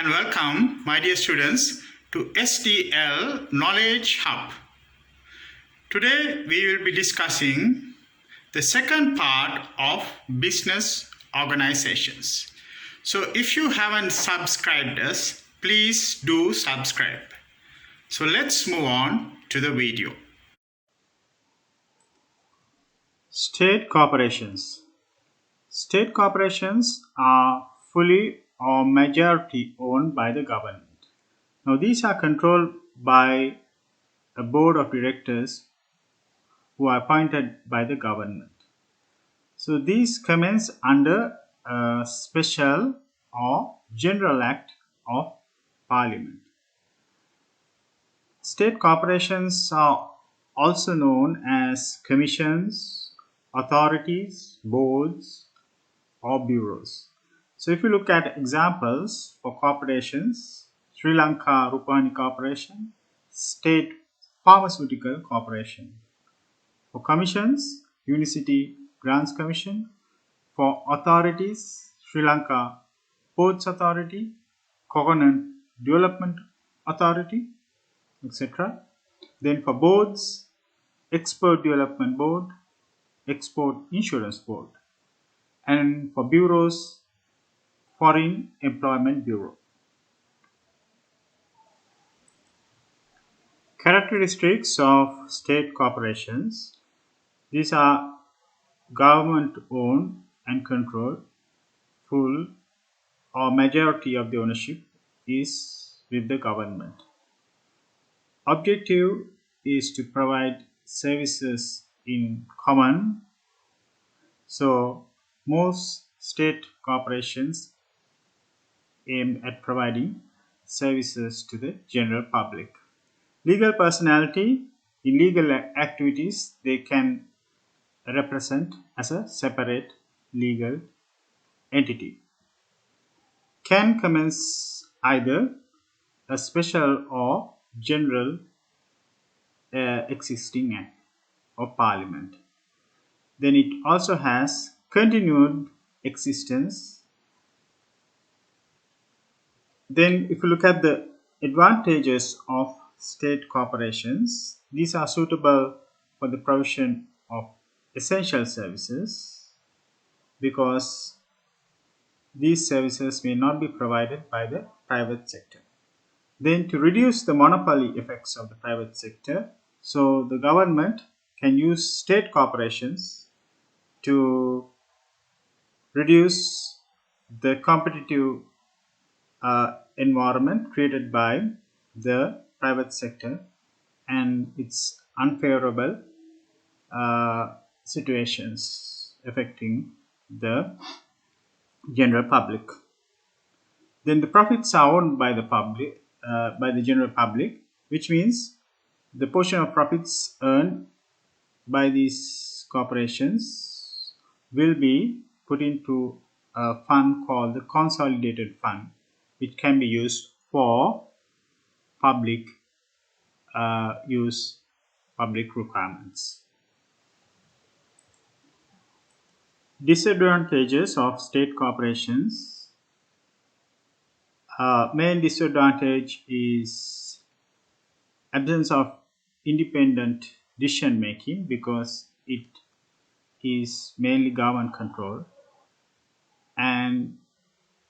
and welcome, my dear students, to SDL Knowledge Hub. Today we will be discussing the second part of business organizations. So if you haven't subscribed us, please do subscribe. So let's move on to the video. State corporations. State corporations are fully or majority owned by the government. Now these are controlled by a board of directors who are appointed by the government. So these commence under a special or general act of parliament. State corporations are also known as commissions, authorities, boards, or bureaus. So if you look at examples for corporations, Sri Lanka Rupani Corporation, State Pharmaceutical Corporation. For commissions, Unicity Grants Commission. For authorities, Sri Lanka Ports Authority, Coconut Development Authority, etc. Then for boards, Export Development Board, Export Insurance Board. And for bureaus, Foreign Employment Bureau. Characteristics of state corporations. These are government owned and controlled. Full or majority of the ownership is with the government. Objective is to provide services in common. So most state corporations aim at providing services to the general public. Legal personality. In legal activities, they can represent as a separate legal entity. Can commence either a special or general existing act of parliament. Then it also has continued existence. Then if you look at the advantages of state corporations, these are suitable for the provision of essential services because these services may not be provided by the private sector. Then to reduce the monopoly effects of the private sector, so the government can use state corporations to reduce the competitive environment created by the private sector and its unfavorable situations affecting the general public. Then the profits are owned by the public, by the general public, which means the portion of profits earned by these corporations will be put into a fund called the consolidated fund, which can be used for public use, public requirements. Disadvantages of state corporations. Main disadvantage is absence of independent decision making because it is mainly government control. And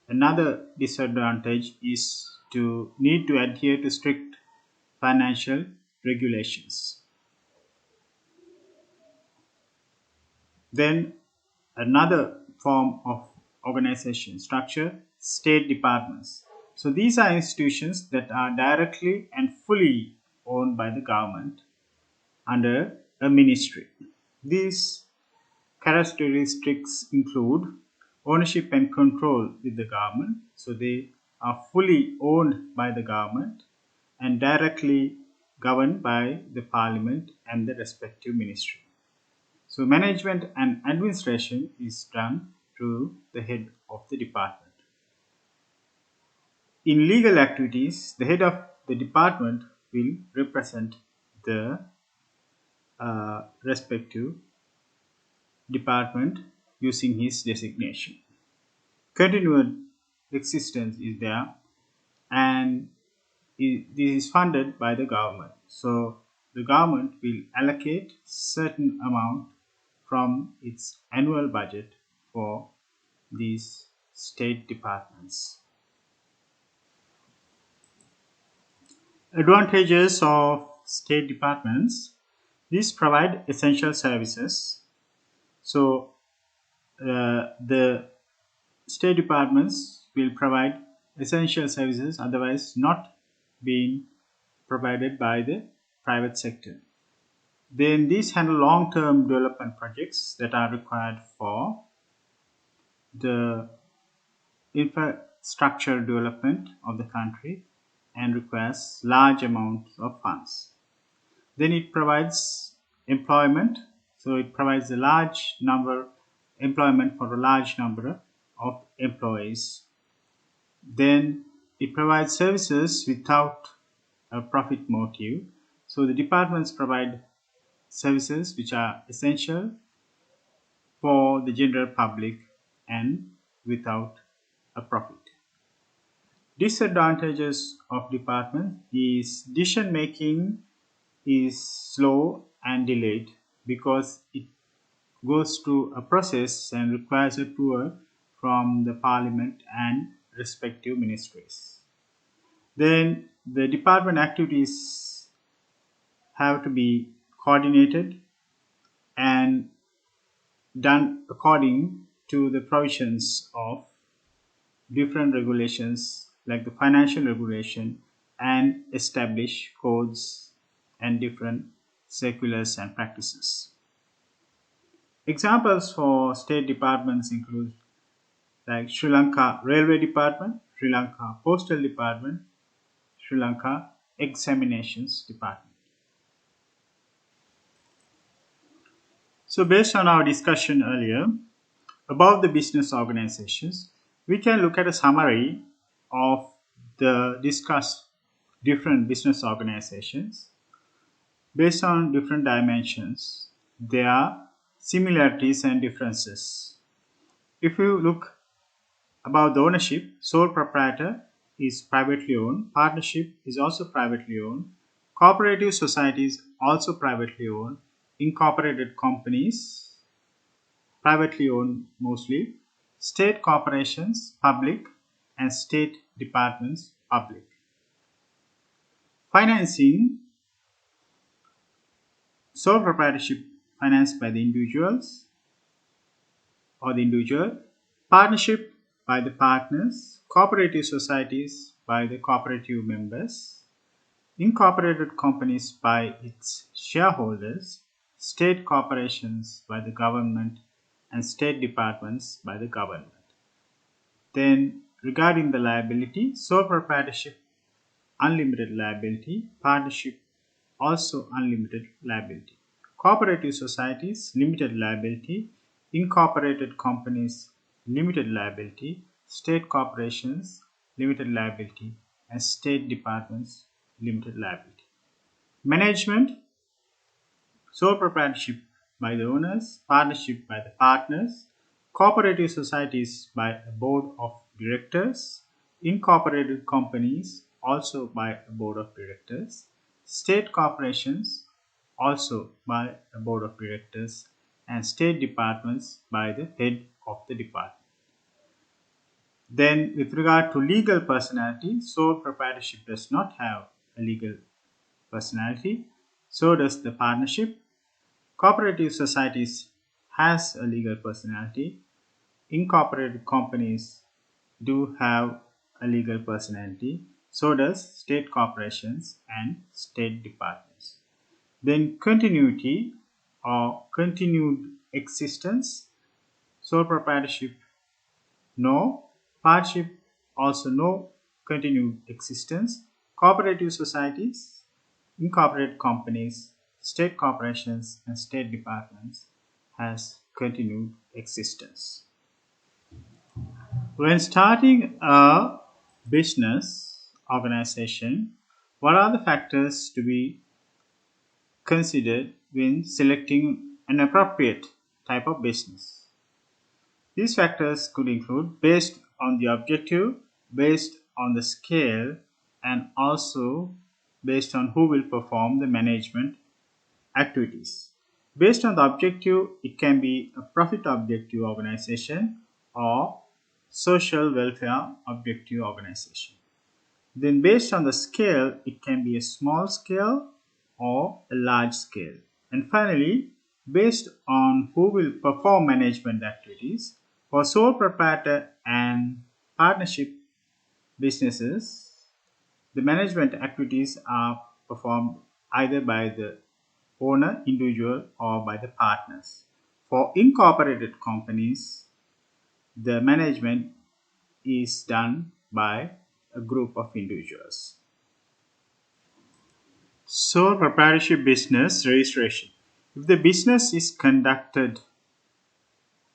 another disadvantage is to need to adhere to strict financial regulations. Then another form of organization structure, state departments. So these are institutions that are directly and fully owned by the government under a ministry. These characteristics include ownership and control with the government. So they are fully owned by the government and directly governed by the parliament and the respective ministry. So management and administration is done through the head of the department. In legal activities, the head of the department will represent the respective department using his designation. Continued existence is there and this is funded by the government. So the government will allocate certain amount from its annual budget for these state departments. Advantages of state departments: these provide essential services. So the state departments will provide essential services otherwise not being provided by the private sector. Then these handle long-term development projects that are required for the infrastructure development of the country and requires large amounts of funds. Then it provides employment, so it provides a large number employment for a large number of employees. Then it provides services without a profit motive. So the departments provide services which are essential for the general public and without a profit. Disadvantages of department is decision making is slow and delayed because it goes through a process and requires approval from the parliament and respective ministries. Then the department activities have to be coordinated and done according to the provisions of different regulations like the financial regulation and establish codes and different circulars and practices. Examples for state departments include like Sri Lanka Railway Department, Sri Lanka Postal Department, Sri Lanka Examinations Department. So based on our discussion earlier about the business organizations, we can look at a summary of the discussed different business organizations. Based on different dimensions, there are similarities and differences. If you look about the ownership, sole proprietor is privately owned, partnership is also privately owned, cooperative societies also privately owned, incorporated companies privately owned mostly, state corporations public, and state departments public. Financing: sole proprietorship financed by the individuals or the individual, partnership by the partners, cooperative societies by the cooperative members, incorporated companies by its shareholders, state corporations by the government, and state departments by the government. Then regarding the liability, sole proprietorship unlimited liability, partnership also unlimited liability, cooperative societies limited liability, incorporated companies limited liability, state corporations limited liability, and state departments limited liability. Management: sole proprietorship by the owners, partnership by the partners, cooperative societies by a board of directors, incorporated companies also by a board of directors, state corporations also by a board of directors, and state departments by the head of the department. Then with regard to legal personality, sole proprietorship does not have a legal personality, so does the partnership. Cooperative societies has a legal personality. Incorporated companies do have a legal personality, so does state corporations and state departments. Then continuity or continued existence: sole proprietorship no, partnership also no continued existence, cooperative societies, incorporated companies, state corporations, and state departments has continued existence. When starting a business organization, what are the factors to be considered when selecting an appropriate type of business? These factors could include based on the objective, based on the scale and also based on who will perform the management activities. Based on the objective, it can be a profit objective organization or social welfare objective organization. Then based on the scale, it can be a small scale or a large scale. And finally, based on who will perform management activities, for sole proprietor and partnership businesses, the management activities are performed either by the owner, individual, or by the partners. For incorporated companies, the management is done by a group of individuals. Sole proprietorship business registration. If the business is conducted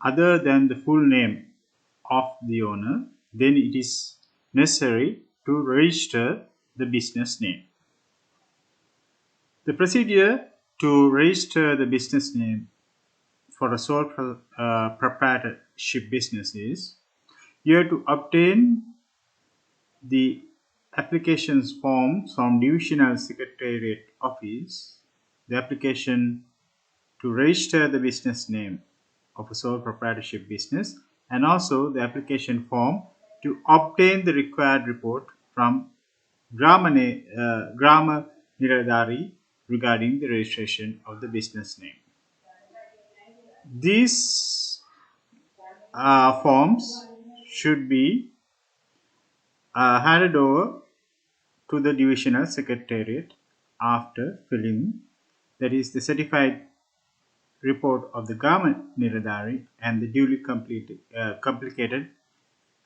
other than the full name of the owner, then it is necessary to register the business name. The procedure to register the business name for a sole proprietorship business is you have to obtain the applications form from Divisional Secretariat Office, the application to register the business name of a sole proprietorship business, and also the application form to obtain the required report from Grama Niradhari regarding the registration of the business name. These forms should be handed over to the divisional secretariat after filling, that is, the certified report of the government Niradhari and the duly completed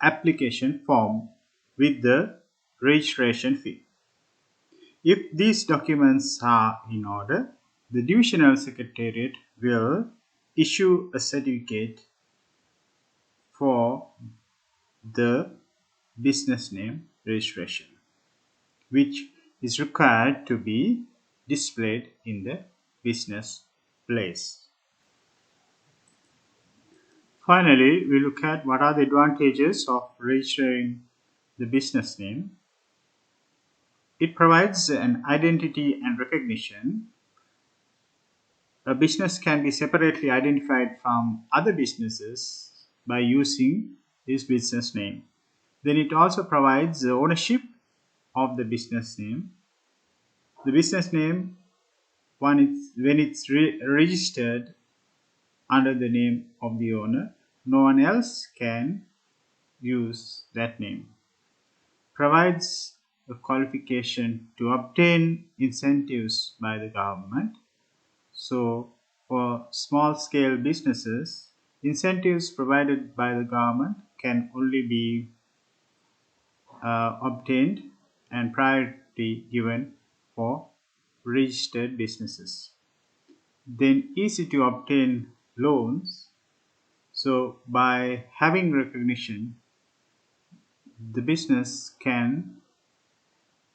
application form with the registration fee. If these documents are in order, the divisional secretariat will issue a certificate for the business name registration, which is required to be displayed in the business place. Finally, we look at what are the advantages of registering the business name. It provides an identity and recognition. A business can be separately identified from other businesses by using this business name. Then it also provides the ownership of the business name. The business name, when it's registered under the name of the owner, no one else can use that name. Provides a qualification to obtain incentives by the government. So for small scale businesses, incentives provided by the government can only be obtained and priority given for registered businesses. Then easy to obtain loans. So by having recognition, the business can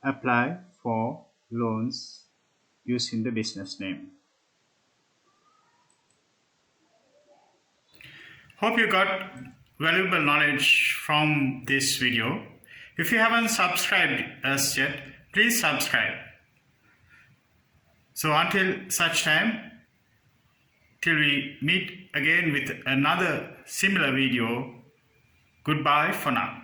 apply for loans using the business name. Hope you got valuable knowledge from this video. If you haven't subscribed us yet, please subscribe. So until such time, till we meet again with another similar video, goodbye for now.